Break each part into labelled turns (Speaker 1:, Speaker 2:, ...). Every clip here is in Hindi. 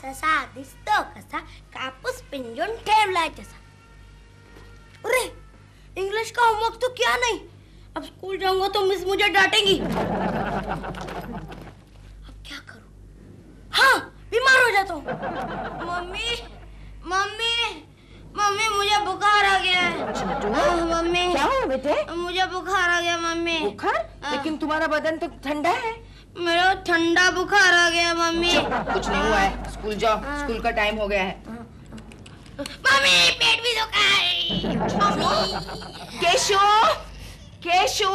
Speaker 1: तसा दिसतो कसा कापूस पिंजून ठेवलाय तसा। अरे इंग्लिश का होमवर्क तो क्या नहीं, अब स्कूल जाऊंगा तो मिस मुझे डांटेंगी। अब क्या करूं? हाँ, बीमार हो जाता हूँ। मम्मी मम्मी मम्मी मुझे बुखार आ गया है। मम्मी
Speaker 2: क्या हुआ बेटे?
Speaker 1: मुझे बुखार आ गया मम्मी।
Speaker 2: बुखार? लेकिन तुम्हारा बदन तो ठंडा है।
Speaker 1: मेरा ठंडा बुखार आ गया मम्मी।
Speaker 2: कुछ नहीं हुआ है, स्कूल जाओ, स्कूल का टाइम हो गया है।
Speaker 1: मम्मी पेट भी दुखा है।
Speaker 2: केशु, केशु,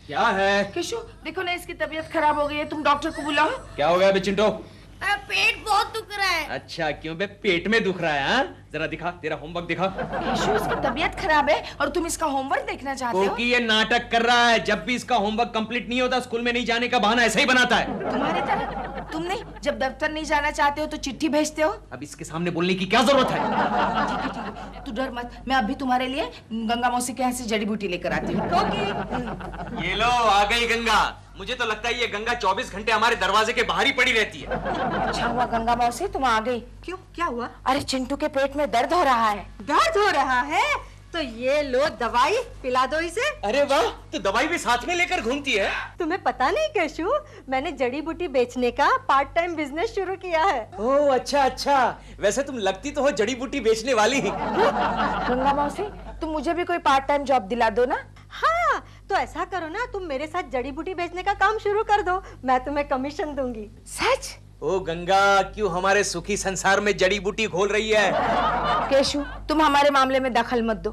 Speaker 3: क्या है?
Speaker 2: केशु देखो ना, इसकी तबीयत खराब हो गई है, तुम डॉक्टर को बुलाओ।
Speaker 3: क्या हो गया बे चिंटू?
Speaker 1: मेरा पेट बहुत दुख रहा है।
Speaker 3: अच्छा क्यों बे, पेट में दुख रहा है? हाँ जरा दिखा, तेरा होमवर्क दिखा।
Speaker 2: केशु इसकी तबीयत खराब है और तुम इसका होमवर्क देखना चाहते हो?
Speaker 3: क्योंकि ये नाटक कर रहा है, जब भी इसका होमवर्क कंप्लीट नहीं होता स्कूल में नहीं जाने का बहाना ऐसे ही बनाता है।
Speaker 2: तुम्हारी तरह तुम नहीं, जब दफ्तर नहीं जाना चाहते हो तो चिट्ठी भेजते हो।
Speaker 3: अब इसके सामने बोलने की क्या जरूरत है?
Speaker 2: ठीक है, तू डर मत, मैं अभी तुम्हारे लिए गंगा मौसी के यहाँ से जड़ी बूटी लेकर आती हूँ।
Speaker 3: ये लो आ गई गंगा। मुझे तो लगता है ये गंगा 24 घंटे हमारे दरवाजे के बाहर ही पड़ी रहती है।
Speaker 2: अच्छा हुआ गंगा मौसी तुम आ गई।
Speaker 4: क्यों, क्या हुआ?
Speaker 2: अरे चिंटू के पेट में दर्द हो रहा है।
Speaker 4: दर्द हो रहा है तो ये लो दवाई, पिला दो इसे।
Speaker 3: अरे वाह, तो दवाई भी साथ में लेकर घूमती है।
Speaker 4: तुम्हें पता नहीं केशु, मैंने जड़ी बूटी बेचने का पार्ट टाइम बिजनेस शुरू किया है।
Speaker 3: ओह अच्छा अच्छा, वैसे तुम लगती तो हो जड़ी बूटी बेचने वाली ही।
Speaker 2: गंगा मौसी तुम मुझे भी कोई पार्ट टाइम जॉब दिला दो ना।
Speaker 4: हाँ तो ऐसा करो ना, तुम मेरे साथ जड़ी बूटी बेचने का काम शुरू कर दो, मैं तुम्हें कमीशन दूंगी।
Speaker 2: सच?
Speaker 3: ओ गंगा, क्यों हमारे सुखी संसार में जड़ी बूटी घोल रही है?
Speaker 2: केशु तुम हमारे मामले में दखल मत दो।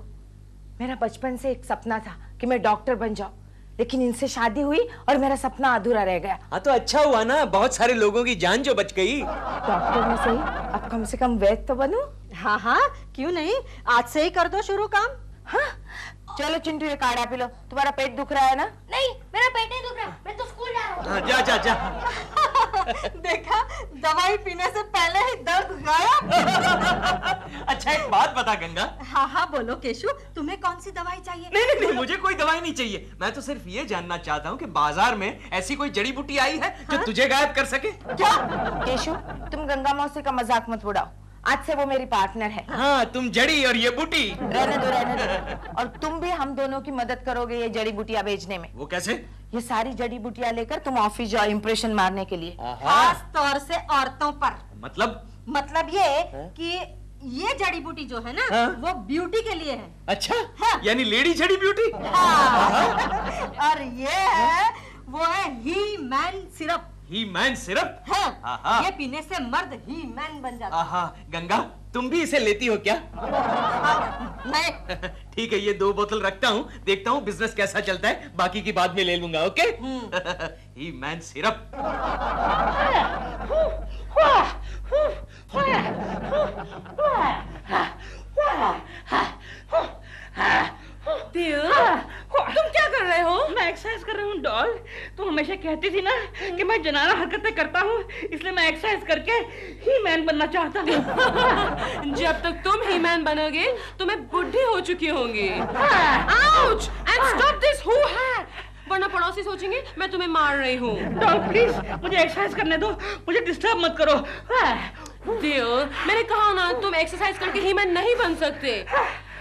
Speaker 2: मेरा बचपन से एक सपना था कि मैं डॉक्टर बन जाऊं, लेकिन इनसे शादी हुई और मेरा सपना अधूरा रह गया।
Speaker 3: हाँ तो अच्छा हुआ ना, बहुत सारे लोगों की जान जो बच गई।
Speaker 2: डॉक्टर में सही, अब कम से कम वैद्य तो बनूं।
Speaker 4: हाँ हाँ क्यों नहीं, आज से ही कर दो शुरू काम।
Speaker 2: हाँ चलो चिंटू ये काढ़ा पी लो, तुम्हारा पेट दुख रहा है ना?
Speaker 1: नहीं मेरा पेट नहीं दुख रहा, मैं तो स्कूल जा रहा हूँ।
Speaker 3: हाँ, जा जा जा।
Speaker 4: देखा, दवाई पीने से पहले ही दर्द गायब।
Speaker 3: अच्छा एक बात बता गंगा।
Speaker 4: हाँ हाँ बोलो केशु, तुम्हें कौन सी दवाई चाहिए?
Speaker 3: नहीं नहीं नहीं, मुझे कोई दवाई नहीं चाहिए। मैं तो सिर्फ ये जानना चाहता हूँ कि बाजार में ऐसी कोई जड़ी बूटी आई है जो तुझे गायब कर सके।
Speaker 2: क्या? केशु तुम गंगा मौसी का मजाक मत उड़ाओ, आज से वो मेरी पार्टनर है।
Speaker 3: हाँ तुम जड़ी और ये बूटी।
Speaker 2: रहने दो रहने दो। और तुम भी हम दोनों की मदद करोगे ये जड़ी बूटियां बेचने में।
Speaker 3: वो कैसे?
Speaker 2: ये सारी जड़ी बूटियां लेकर तुम ऑफिस जाओ इंप्रेशन मारने के लिए।
Speaker 4: खास तौर से औरतों पर।
Speaker 3: मतलब
Speaker 4: ये कि ये जड़ी बूटी जो है ना, वो ब्यूटी के लिए है।
Speaker 3: अच्छा
Speaker 4: हाँ।
Speaker 3: यानी लेडी जड़ी ब्यूटी।
Speaker 4: हाँ। और ये है, वो है ही मैन सिरप।
Speaker 3: ही मैन सिरप?
Speaker 4: हाँ, ये पीने से मर्द ही मैन बन जाता है।
Speaker 3: गंगा तुम भी इसे लेती हो क्या?
Speaker 4: नहीं।
Speaker 3: ठीक है, ये 2 बोतल रखता हूँ, देखता हूँ बिजनेस कैसा चलता है, बाकी की बाद में ले लूंगा। ओके? ही मैन सिरप।
Speaker 5: तुम क्या कर रहे हो? मैं एक्सरसाइज कर रही हूँ डॉल। तुम हमेशा कहती थी ना कि मैं जनाना हरकतें करता हूँ, इसलिए मैं एक्सरसाइज करके ही मैन बनना चाहता हूँ।
Speaker 6: जब तक तुम ही मैन बनोगे तो मैं बुढ़ी हो चुकी होंगी। Ouch! And stop this, who है? वरना पड़ोसी सोचेंगे मैं तुम्हें मार रही हूँ।
Speaker 5: डॉल प्लीज मुझे एक्सरसाइज करने दो, मुझे डिस्टर्ब मत करो।
Speaker 6: डियर, मैंने कहा ना तुम एक्सरसाइज करके ही मैन नहीं बन सकते।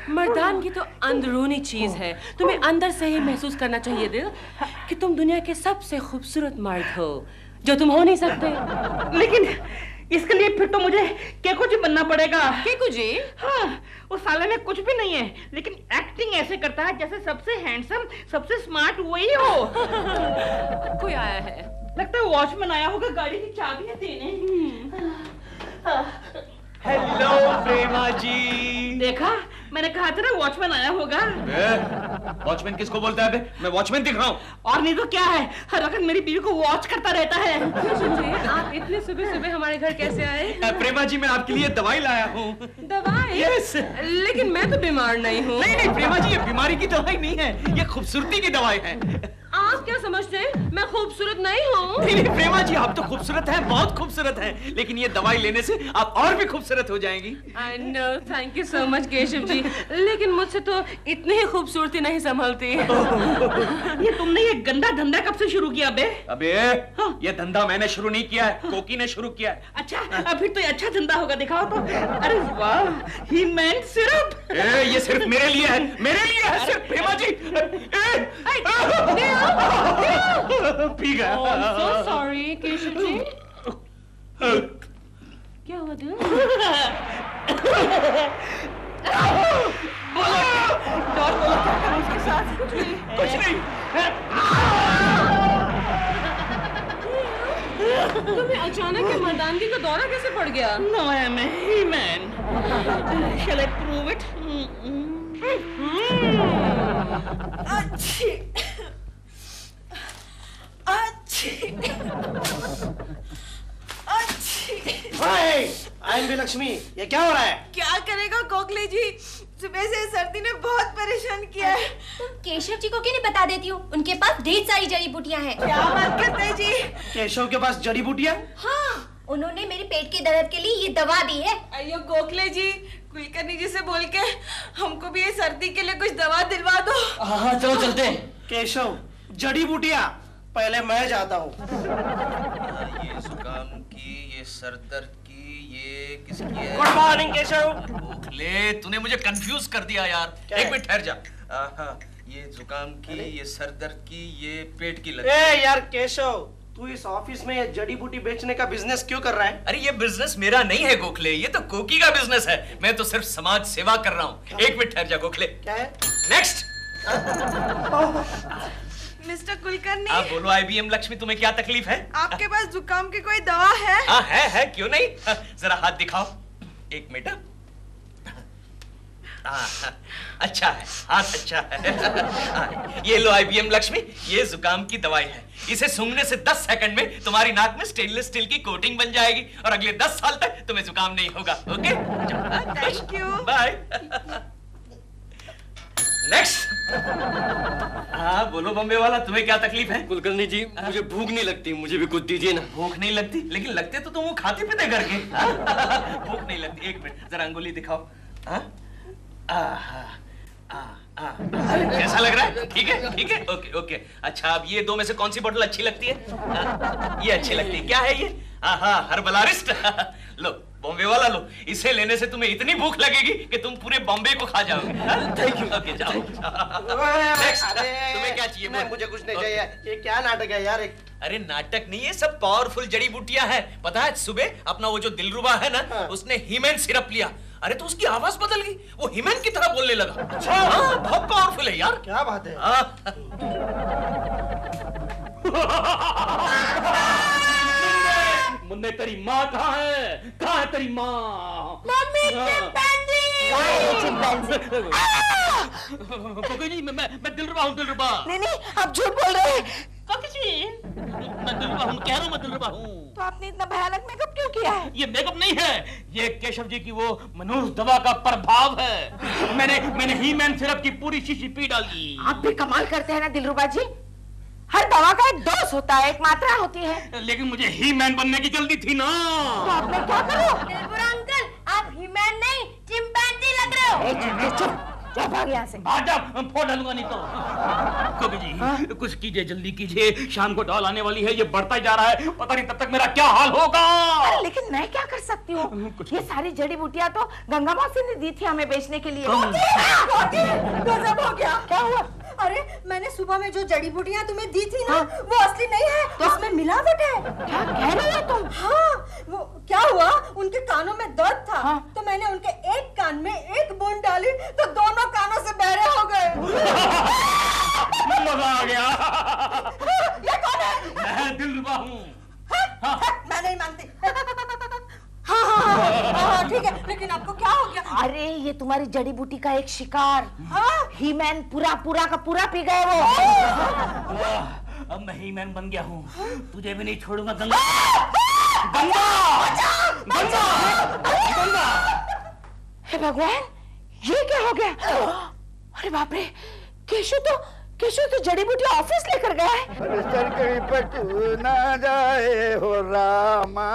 Speaker 6: मर्दान की तो अंदरूनी चीज है, तुम्हें अंदर से ही महसूस करना चाहिए दिल कि तुम दुनिया के सबसे खूबसूरत मर्द हो, जो तुम हो नहीं सकते।
Speaker 5: लेकिन इसके लिए फिर तो मुझे केकू जी बनना पड़ेगा।
Speaker 6: केकू जी?
Speaker 5: हाँ, उस साले में कुछ भी नहीं है, लेकिन एक्टिंग ऐसे करता है जैसे सबसे हैंडसम, सबसे स्मार्ट वही हो।
Speaker 6: कोई आया है,
Speaker 5: लगता है वॉचमैन आया होगा, गाड़ी की चाबी है देने।
Speaker 3: हेलो प्रेमा जी।
Speaker 5: देखा, मैंने कहा था ना वॉचमैन आया होगा।
Speaker 3: वॉचमैन किसको बोलता है बे? मैं वॉचमैन दिख रहा हूँ।
Speaker 5: और नहीं तो क्या है, हर वक्त मेरी बीवी को वॉच करता रहता है।
Speaker 6: आप इतने सुबह सुबह हमारे घर कैसे आए?
Speaker 3: प्रेमा जी मैं आपके लिए दवाई लाया हूँ।
Speaker 6: दवाई?
Speaker 3: यस।
Speaker 6: लेकिन मैं तो बीमार नहीं हूँ।
Speaker 3: नहीं नहीं प्रेमा जी, ये बीमारी की दवाई नहीं है, ये खूबसूरती की दवाई है।
Speaker 6: आप क्या समझते हैं मैं खूबसूरत नहीं हूँ?
Speaker 3: नहीं नहीं प्रेमा जी, आप तो खूबसूरत हैं, बहुत खूबसूरत हैं, लेकिन ये दवाई लेने से आप और भी खूबसूरत हो जाएंगी।
Speaker 6: I know, thank you so much Keshav ji, लेकिन मुझसे तो इतनी ही खूबसूरती नहीं संभलती।
Speaker 5: ये तुमने ये गंदा धंधा कब से शुरू किया बे?
Speaker 3: अबे ये धंधा मैंने शुरू नहीं किया है, कोकी ने शुरू किया है।
Speaker 5: अच्छा, फिर तो ये अच्छा धंधा होगा, दिखाओ तो। अरे वाह, ही मैन सिर्फ।
Speaker 3: ये सिर्फ मेरे लिए है, मेरे लिए है सिर्फ प्रेमा जी। पी गया।
Speaker 6: I'm so sorry Keshav ji. क्या हुआ दिल?
Speaker 5: बोलो क्या करूं उसके साथ?
Speaker 3: कुछ नहीं।
Speaker 6: तुम्हें अचानक ये मर्दानगी का दौरा कैसे पड़ गया?
Speaker 5: No, I am a he-man. Shall I prove it?
Speaker 1: अच्छी अच्छी अच्छी।
Speaker 7: आई एम लक्ष्मी, ये क्या हो रहा है?
Speaker 2: क्या करेगा गोखले जी, सुबह से सर्दी ने बहुत परेशान किया है।
Speaker 1: तुम केशव जी को क्यों नहीं बता देती हो? उनके पास ढेर सारी जड़ी बूटियां हैं।
Speaker 2: क्या बात करते हैं जी?
Speaker 7: केशव के पास जड़ी बूटियां?
Speaker 1: हाँ, उन्होंने मेरे पेट के दर्द के लिए ये दवा दी है।
Speaker 2: अयो गोखले जी, कुलकर्णी जी से बोल के हमको भी ये सर्दी के लिए कुछ दवा दिलवा दो।
Speaker 7: हाँ चलो चलते हैं। केशव, जड़ी बूटियां पहले मैं जाता हूँ।
Speaker 3: ये जुकाम की, ये सर दर्द की, ये किसकी है?
Speaker 7: Good morning Keshav.
Speaker 3: ओखले, तूने मुझे कंफ्यूज कर दिया यार। एक मिनट ठहर जा। ये जुकाम की, ये सर दर्द की, ये पेट की लत।
Speaker 7: ए यार केशव, तू इस ऑफिस में ये जड़ी बूटी बेचने का बिजनेस क्यों कर रहा है?
Speaker 3: अरे ये बिजनेस मेरा नहीं है गोखले, ये तो कोकी का बिजनेस है। मैं तो सिर्फ समाज सेवा कर रहा हूँ। एक मिनट ठहर जा गोखले।
Speaker 7: क्या है?
Speaker 3: नेक्स्ट।
Speaker 2: मिस्टर कुलकर्णी,
Speaker 3: आप बोलो IBM लक्ष्मी, तुम्हें क्या तकलीफ है?
Speaker 2: आपके पास जुकाम की कोई दवा है?
Speaker 3: हाँ है, क्यों नहीं? जरा हाथ दिखाओ। एक मिनट। अच्छा है, हाथ अच्छा है। ये लो IBM लक्ष्मी, ये जुकाम की दवाई है। इसे सूंघने से 10 सेकंड में तुम्हारी नाक में स्टेनलेस स्टील की कोटिंग बन जाएगी और अगले 10 साल तक तुम्हें जुकाम नहीं होगा। Okay?
Speaker 2: Thank you.
Speaker 3: Bye. Next. हाँ बोलो बॉम्बे वाला, तुम्हें क्या तकलीफ है?
Speaker 8: कुलकर्णी जी, मुझे भूख नहीं लगती, मुझे भी कुछ दीजिए ना।
Speaker 3: भूख नहीं लगती, लेकिन लगते तो तुम वो खाते पीते करके। भूख नहीं लगती, एक मिनट जरा अंगुली दिखाओ। कैसा लग रहा है? ठीक है, ठीक है, ओके ओके। अच्छा, अब ये दो में से कौन सी बोतल अच्छी लगती है? ये अच्छी लगती है। क्या है ये? हर्बलारिस्ट। लो बॉम्बे वाला लो, इसे लेने से तुम्हें इतनी भूख लगेगी कि तुम पूरे बॉम्बे को खा जाओगे। Thank you. ओके जाओ। तुम्हें क्या चाहिए?
Speaker 7: नहीं, मुझे कुछ नहीं चाहिए। ये क्या नाटक है यार?
Speaker 3: अरे नाटक नहीं, ये सब पावरफुल जड़ी बूटियां हैं। पता है सुबह अपना वो जो दिलरुबा है ना, उसने हीमैन सिरप लिया। अरे तो उसकी आवाज बदल गई, वो हीमैन की तरह बोलने लगा। अच्छा, हाँ, बहुत पावरफुल है यार।
Speaker 7: क्या बात है?
Speaker 8: मुन्ने तेरी माँ कहाँ है? कहाँ है तेरी माँ?
Speaker 1: Mummy, chimpanzee.
Speaker 8: कोकी मैं दिलरुबा हूँ, दिलरुबा।
Speaker 2: नहीं, आप झूठ बोल रहे हैं।
Speaker 8: मैं दिलरुबा हूँ, कह रहा हूँ मैं दिलरुबा हूँ।
Speaker 2: तो आपने इतना भयानक मेकअप क्यों किया है?
Speaker 8: ये मेकअप नहीं है, ये केशव जी की वो मनोज दवा का प्रभाव है। मैंने हीमैन सिरप की पूरी शीशी पी डाली।
Speaker 2: आप भी कमाल करते हैं ना दिलरुबा जी। हर दवा का एक डोज होता है, एक मात्रा होती है।
Speaker 8: लेकिन मुझे हीमैन बनने की जल्दी थी ना।
Speaker 2: तो आप मैं क्या करूं?
Speaker 1: दिलबुरा अंकल, आप हीमैन नहीं चिंपैंजी लग रहे हो।
Speaker 2: चुप, भाग यहाँ से।
Speaker 8: भाग जा, हम फोड़ डालूंगा नहीं तो। कोकी जी, कुछ कीजिए, जल्दी कीजिए, शाम को डॉल आने वाली है, ये बढ़ता ही जा रहा है, पता नहीं तब तक मेरा क्या हाल होगा।
Speaker 2: अरे लेकिन मैं क्या कर सकती हूँ? ये सारी जड़ी बूटियाँ तो गंगा मौसी ने दी थी हमें बेचने के लिए।
Speaker 4: गजब हो गया।
Speaker 2: क्या हुआ?
Speaker 4: अरे मैंने सुबह में जो जड़ी बूटियां तुम्हें दी थी ना, वो असली नहीं है, उसमें मिलावट है।
Speaker 2: क्या कह रही हो तुम?
Speaker 4: हाँ, वो क्या हुआ, उनके कानों में दर्द था।
Speaker 2: हाँ।
Speaker 4: तो मैंने उनके एक कान में एक बूंद डाली तो दोनों कानों से बहरे हो गए।
Speaker 8: मजा आ गया।
Speaker 4: ये कौन है?
Speaker 8: मैं दिलरुबा हूँ।
Speaker 4: मैं नहीं मानती। हाँ, ठीक है, लेकिन आपको क्या हो गया?
Speaker 2: अरे ये तुम्हारी जड़ी बूटी का एक शिकार।
Speaker 4: हाँ?
Speaker 2: हीमैन पूरा का पूरा पी गए वो।
Speaker 8: अब मैं हीमैन बन गया हूँ, तुझे भी नहीं छोड़ूंगा। गंगा, गंगा, गंगा, गंगा।
Speaker 2: हे भगवान, ये क्या हो गया? अरे बाप रे, केशव तो केशव तो जड़ी बूटी ऑफिस लेकर गया है।
Speaker 9: अरे सर कहीं पटू ना जाए हो रामा।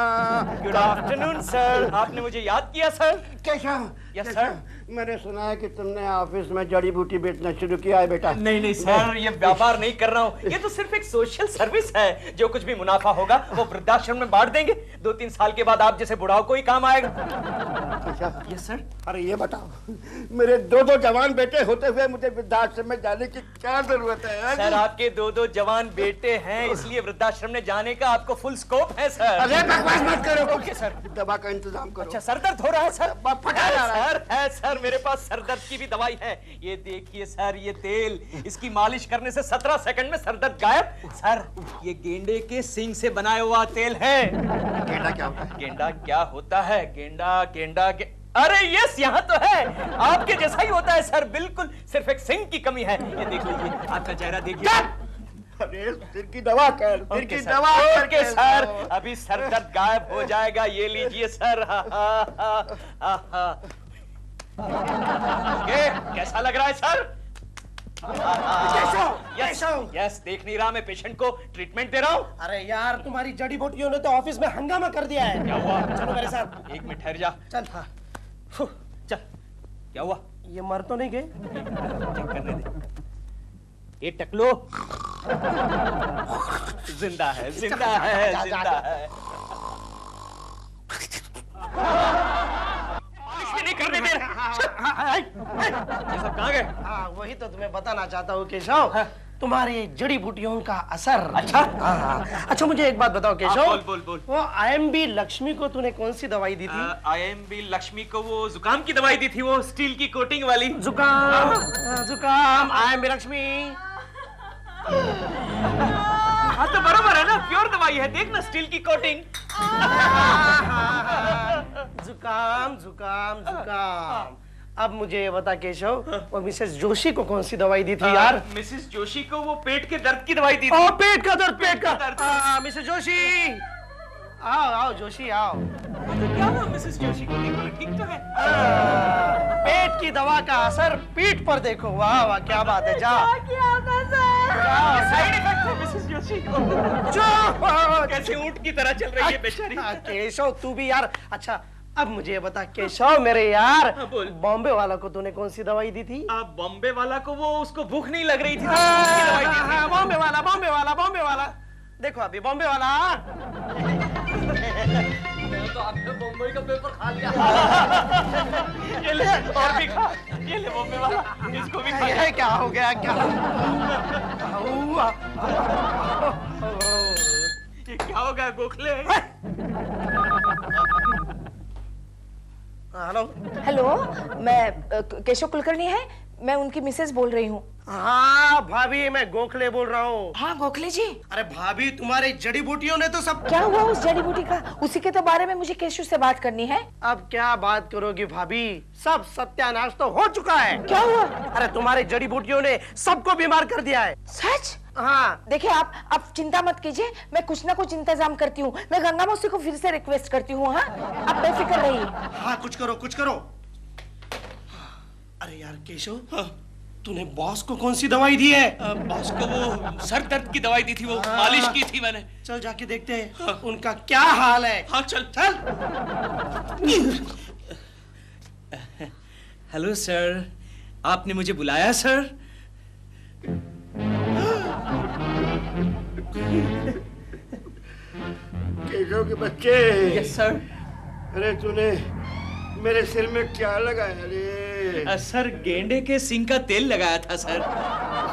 Speaker 3: गुड आफ्टरनून सर, आपने मुझे याद किया सर?
Speaker 9: केशव।
Speaker 3: Yes sir.
Speaker 9: मैंने सुना है कि तुमने ऑफिस में जड़ी बूटी बेचना शुरू किया है बेटा।
Speaker 3: नहीं नहीं सर, ये व्यापार नहीं कर रहा हूँ, ये तो सिर्फ एक सोशल सर्विस है। जो कुछ भी मुनाफा होगा वो वृद्धाश्रम में बांट देंगे। 2-3 साल के बाद आप जैसे बुढ़ाओ को ही काम आएगा।
Speaker 9: अच्छा।
Speaker 3: Yes sir.
Speaker 9: अरे ये बताओ, मेरे 2 जवान बेटे होते हुए मुझे वृद्धाश्रम में जाने की क्या जरूरत है?
Speaker 3: सर आपके 2 जवान बेटे हैं, इसलिए वृद्धाश्रम में जाने का आपको फुल स्कोप है सर।
Speaker 9: अरे बकवास मत करो।
Speaker 3: Okay sir.
Speaker 9: दवा का इंतजाम करो।
Speaker 3: अच्छा सर दर्द हो रहा है सर?
Speaker 9: फटा जा रहा है।
Speaker 3: सर है सर, मेरे पास सर दर्द की भी दवाई है। ये देखिए सर, ये तेल, इसकी मालिश करने से 17 सेकंड में सर दर्द गायब। सर ये गेंडे के सींग से बनाया हुआ तेल है।
Speaker 9: गेंडा क्या होता है?
Speaker 3: गेंडा क्या होता है? गेंडा अरे यस, यहाँ तो है, आपके जैसा ही होता है सर, बिल्कुल, सिर्फ एक सिंग की कमी है। ये देख लीजिए, आपका चेहरा देखिए।
Speaker 9: अरे सिर की दवा कर, सिर की दवा कर।
Speaker 3: ओके सर, अभी सर दर्द गायब हो जाएगा। ये लीजिए सर। कैसा लग रहा है सर? यस, देख नहीं रहा मैं पेशेंट को ट्रीटमेंट दे रहा हूँ।
Speaker 7: अरे यार, तुम्हारी जड़ी बूटियों ने तो ऑफिस में हंगामा कर दिया है।
Speaker 3: क्या हुआ?
Speaker 7: चलो मेरे साथ।
Speaker 3: 1 मिनट ठहर जा।
Speaker 7: चल।
Speaker 3: चल, क्या हुआ?
Speaker 7: ये मर तो नहीं गए?
Speaker 3: चेक करने दे। ये टकलो जिंदा है, जिंदा है, जिंदा है। नहीं करने दे रहा। ये सब कहाँ गए?
Speaker 7: हाँ, वही तो तुम्हें बताना चाहता हूँ केशव। तुम्हारी जड़ी बूटियों का असर।
Speaker 3: अच्छा।
Speaker 7: हाँ। अच्छा मुझे एक बात बताओ केशव।
Speaker 3: बोल।
Speaker 7: वो IMB लक्ष्मी को तूने कौन सी दवाई दी थी?
Speaker 3: IMB लक्ष्मी को वो जुकाम की दवाई दी थी, वो स्टील की कोटिंग वाली।
Speaker 7: जुकाम IMB लक्ष्मी।
Speaker 3: हाँ तो बराबर है ना, प्योर दवाई है, देखना स्टील की कोटिंग।
Speaker 7: जुकाम। अब मुझे ये बता केशव, वो मिसेस जोशी को कौन सी दवाई दी थी यार?
Speaker 3: मिसेस जोशी को वो पेट के दर्द की दवाई दी थी।
Speaker 7: पेट का दर्द। मिसेस जोशी आओ जोशी आओ।
Speaker 3: तो क्या हुआ मिसेस जोशी को? देखो ठीक तो है।
Speaker 7: पेट की दवा का असर पीठ पर देखो। वाह वाह, क्या बात है। जा
Speaker 3: साइड इफेक्ट है मिसेस जोशी को। कैसे ऊंट की तरह चल रही है बेचारी।
Speaker 7: केशव तू भी यार। अच्छा अब मुझे बता केशव मेरे यार, बॉम्बे वाला को तूने कौन सी दवाई दी थी?
Speaker 3: बॉम्बे वाला को वो उसको भूख नहीं लग रही थी,
Speaker 7: बॉम्बे वाला। देखो अभी बॉम्बे वाला।
Speaker 8: तो आपने बॉम्बे का पेपर खा लिया।
Speaker 3: ये ले और भी खा। ये ले बॉम्बे वाला, इसको भी खा।
Speaker 7: ये क्या हो गया? क्या
Speaker 3: ये क्या हो गया गोखले?
Speaker 2: हेलो, मैं केशव कुलकर्णी है, मैं उनकी मिसेस बोल रही हूँ।
Speaker 7: हाँ भाभी, मैं गोखले बोल रहा हूँ।
Speaker 2: हाँ गोखले जी।
Speaker 7: अरे भाभी, तुम्हारी जड़ी बूटियों ने तो सब।
Speaker 2: क्या हुआ उस जड़ी बूटी का? उसी के तो बारे में मुझे केशव से बात करनी है।
Speaker 7: अब क्या बात करोगी भाभी, सब सत्यानाश तो हो चुका है।
Speaker 2: क्या हुआ?
Speaker 7: अरे तुम्हारी जड़ी बूटियों ने सबको बीमार कर दिया है।
Speaker 2: सच?
Speaker 7: हाँ।
Speaker 2: देखिए आप चिंता मत कीजिए, मैं कुछ ना कुछ इंतजाम करती हूँ। मैं गंगा मौसी को फिर से रिक्वेस्ट करती हूँ। हाँ, आप बेफिक्र रहिए।
Speaker 7: हाँ कुछ करो। अरे यार केशव, तूने बॉस को कौन सी दवाई दी है?
Speaker 3: बॉस को वो सर दर्द की दवाई दी थी, वो मालिश की थी मैंने।
Speaker 7: चल जाके देखते हैं उनका क्या हाल है।
Speaker 3: हाँ चल। हेलो सर, आपने मुझे बुलाया सर?
Speaker 9: केशव के बच्चे।
Speaker 3: Yes sir.
Speaker 9: अरे तूने मेरे सिर में क्या लगाया रे?
Speaker 3: सर गेंडे के सींग का तेल लगाया था सर।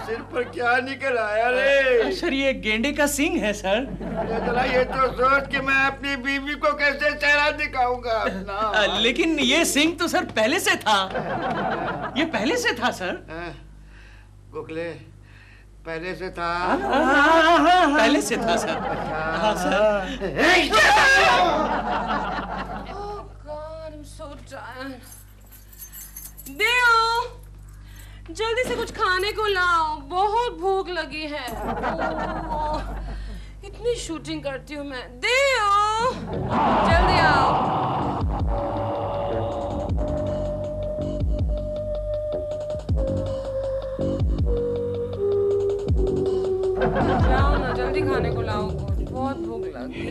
Speaker 9: सिर पर क्या निकल आया रे?
Speaker 3: सर ये गेंडे का सींग है सर।
Speaker 9: ये तो सोच कि मैं अपनी बीवी को कैसे चेहरा दिखाऊंगा अपना।
Speaker 3: लेकिन ये सींग तो सर पहले से था, ये पहले से था सर।
Speaker 9: गोखले, पहले से था?
Speaker 3: पहले से था सर। हाँ सर।
Speaker 6: So tired. देव, जल्दी से कुछ खाने को लाओ, बहुत भूख लगी है। इतनी शूटिंग करती हूँ मैं। देव, जल्दी आओ। जाओ ना, जल्दी खाने को लाओ कुछ, बहुत भूख लगी।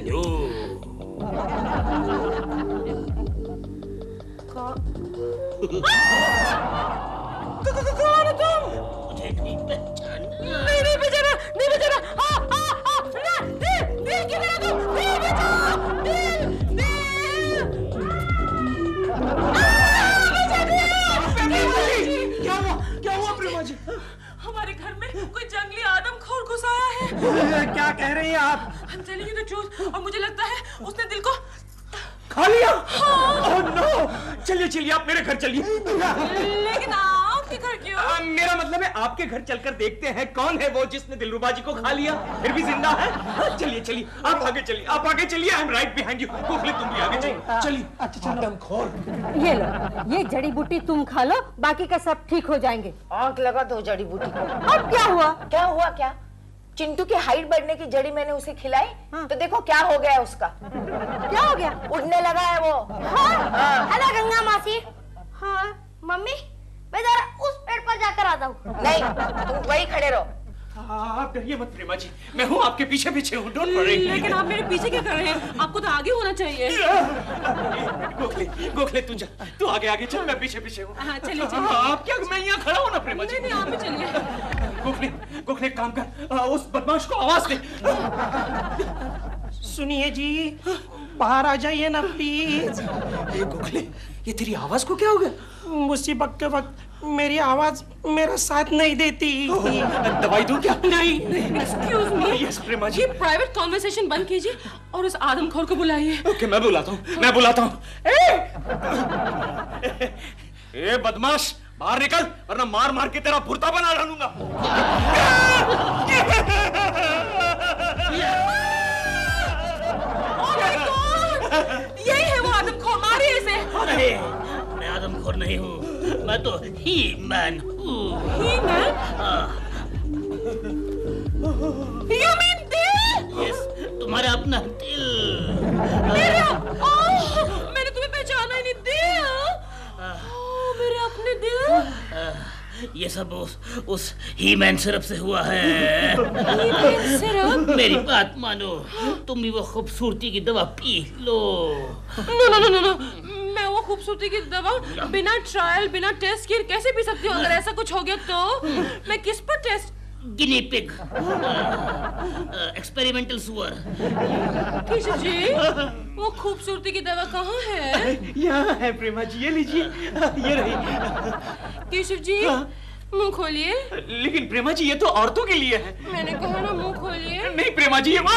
Speaker 6: कौन हो तुम?
Speaker 8: मुझे नहीं पहचाना।
Speaker 6: नहीं बेचारा, नहीं बेचारा। दिल किधर है तुम? दिल बचाओ, दिल।
Speaker 7: क्या हुआ प्रेमा जी?
Speaker 6: हमारे घर में कोई जंगली आदमखोर घुस आया है।
Speaker 7: क्या कह रही हैं आप?
Speaker 6: I'm telling you the truth, और मुझे लगता है उसने दिल को
Speaker 7: खा लिया?
Speaker 6: हाँ।
Speaker 3: Oh no! चलिए चलिए आप मेरे घर चलिए।
Speaker 6: लेकिन आपके घर क्यों?
Speaker 3: मेरा मतलब है आपके घर चलकर देखते हैं कौन है वो जिसने दिलरुबा जी को खा लिया, फिर भी जिंदा है। चलिए चलिए आप आगे चलिए, आप आगे चलिए। I am right behind you. Gokhale तुम भी आगे चलिए। चलिए।
Speaker 7: अच्छा आदमखोर।
Speaker 4: ये लो, ये जड़ी बूटी तुम खा लो, बाकी का सब ठीक हो जाएंगे।
Speaker 2: आग लगा दो जड़ी बूटी को।
Speaker 4: अब क्या हुआ?
Speaker 2: क्या हुआ क्या? चिंटू की हाइट बढ़ने की जड़ी मैंने उसे खिलाई, तो देखो क्या हो गया उसका।
Speaker 4: क्या हो गया?
Speaker 2: उड़ने लगा है वो।
Speaker 1: हेलो गंगा मासी।
Speaker 4: हाँ
Speaker 1: मम्मी मैं जरा उस पेड़ पर जाकर आता हूँ।
Speaker 2: नहीं, तुम वही खड़े रहो।
Speaker 3: आप डरिए मत प्रेमा जी, मैं हूँ आपके पीछे पीछे हूँ। Don't worry.
Speaker 6: लेकिन आप मेरे पीछे क्या कर रहे हैं? आपको तो आगे होना चाहिए।
Speaker 3: गोखले गोखले तू जा, तू आगे आगे चल, मैं पीछे पीछे हूँ।
Speaker 6: हाँ चलिए चलिए।
Speaker 3: आप क्या, मैं यहाँ खड़ा हूँ ना प्रेमा जी।
Speaker 6: नहीं आप भी चलिए।
Speaker 3: गोखले गोखले एक काम कर, उस बदमाश को आवाज दे।
Speaker 7: सुनिए जी, बाहर आ जाइए ना प्लीज।
Speaker 3: ये गोखले, ये तेरी आवाज को क्या हो गया?
Speaker 7: मुसीबत के वक्त मेरी आवाज मेरा साथ नहीं देती।
Speaker 3: दवाई दूं क्या? नहीं।
Speaker 6: Excuse me.
Speaker 3: यस प्रेमा जी।
Speaker 6: ये प्राइवेट कॉन्वर्सेशन बंद कीजिए और उस आदमखोर को बुलाइए।
Speaker 3: ओके मैं बुलाता हूँ, मैं बुलाता हूँ। ए बदमाश, बाहर निकल वरना मार मार के तेरा भुर्ता बना डालूंगा।
Speaker 6: यही है वो आदमखोर, मारिए इसे।
Speaker 8: नहीं, मैं आदमखोर नहीं हूँ, मैं तो ही मैन हूँ।
Speaker 6: He man? You mean दिल?
Speaker 8: यस, तुम्हारा अपना दिल।
Speaker 6: मेरा? मैंने तुम्हें पहचाना ही नहीं। दिल? मेरे अपने दिल?
Speaker 8: ये सब उस ही मैन सिरप से हुआ है।
Speaker 6: He-Man syrup?
Speaker 8: मेरी बात मानो, तुम भी वो खूबसूरती की दवा पी लो।
Speaker 6: नो, मैं वो खूबसूरती की दवा बिना ट्रायल बिना टेस्ट किए कैसे पी सकती हूँ? अगर ऐसा कुछ हो गया तो मैं किस पर टेस्ट?
Speaker 8: गिनी पिग, एक्सपेरिमेंटल सुअर।
Speaker 6: केशव जी, वो खूबसूरती की दवा कहाँ है?
Speaker 3: यहाँ है प्रेमा जी, ये लीजिए, ये रही।
Speaker 6: केशव जी, मुंह खोलिए।
Speaker 3: लेकिन प्रेमा जी ये तो औरतों के लिए है।
Speaker 6: मैंने कहा ना मुंह खोलिए।
Speaker 3: नहीं प्रेमा जी, ये
Speaker 6: अपनी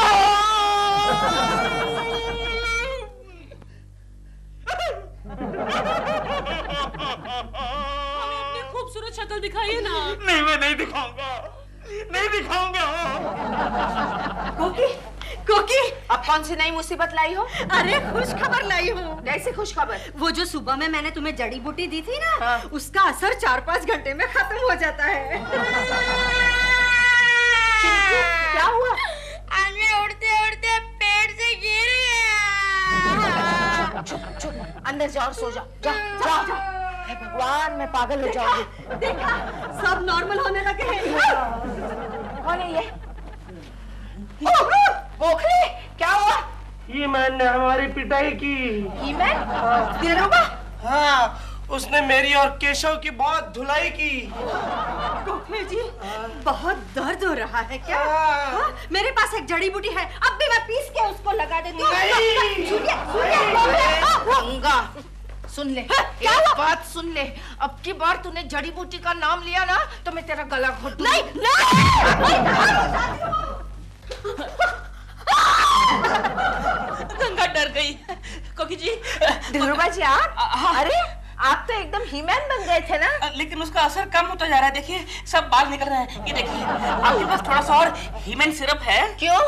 Speaker 6: खूबसूरत शक्ल दिखाइए ना।
Speaker 3: नहीं मैं नहीं दिखाऊंगा, नहीं दिखाऊंगा।
Speaker 2: कोकी, कोकी, अब कौन सी नई मुसीबत लाई हो?
Speaker 4: अरे खुश खबर लाई हूँ।
Speaker 2: कैसी खुश खबर?
Speaker 4: वो जो सुबह में मैंने तुम्हें जड़ी बूटी दी थी ना,
Speaker 2: हाँ।
Speaker 4: उसका असर 4-5 घंटे में खत्म हो जाता है।
Speaker 2: क्या हुआ?
Speaker 1: आदमी उड़ते उड़ते पेड़ से गिर गया।
Speaker 2: चुप, अंदर जाओ और सो जाओ। जाओ। हे भगवान, मैं पागल हो जाऊंगी।
Speaker 4: देखा, सब नॉर्मल होने लगे हैं।
Speaker 2: कौन है ये? गोखले, क्या हुआ?
Speaker 7: ही मैन ने हमारी पिटाई की।
Speaker 2: ही-मैन? दिलरुबा?
Speaker 7: हाँ, उसने मेरी और केशव की बहुत धुलाई की।
Speaker 4: गोखले जी, बहुत दर्द हो रहा है क्या? हाँ, मेरे पास एक जड़ी बूटी है, अब भी मैं पीस के उसको लगा देती हूँ।
Speaker 2: गंगा, सुन ले, एक बात सुन ले, अब की बार तूने जड़ी बूटी का नाम लिया ना तो मैं तेरा गला घोट दूंगी।
Speaker 4: नहीं।
Speaker 6: गंगा डर गई। कोकी जी,
Speaker 2: दिलरुबा जी आप? अरे आप तो एकदम ही-मैन बन गए थे ना?
Speaker 5: लेकिन उसका असर कम होता जा रहा है। देखिए सब बाल निकल रहे हैं। ये देखिए, आपके पास थोड़ा सा और ही-मैन सिरप है?
Speaker 2: क्यों?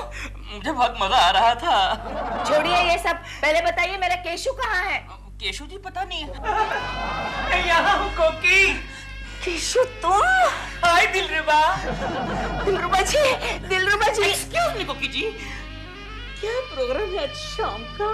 Speaker 5: मुझे बहुत मजा आ रहा था।
Speaker 2: छोड़िए ये सब, पहले बताइए मेरा केशु कहाँ है?
Speaker 5: केशव जी पता नहीं है। यहाँ हूँ कोकी।
Speaker 2: केशु तुम?
Speaker 5: हाय दिलरुबा।
Speaker 2: दिलरुबा जी, दिलरुबा जी।
Speaker 5: एक्सक्यूज मी कोकी जी, क्या प्रोग्राम है आज शाम का?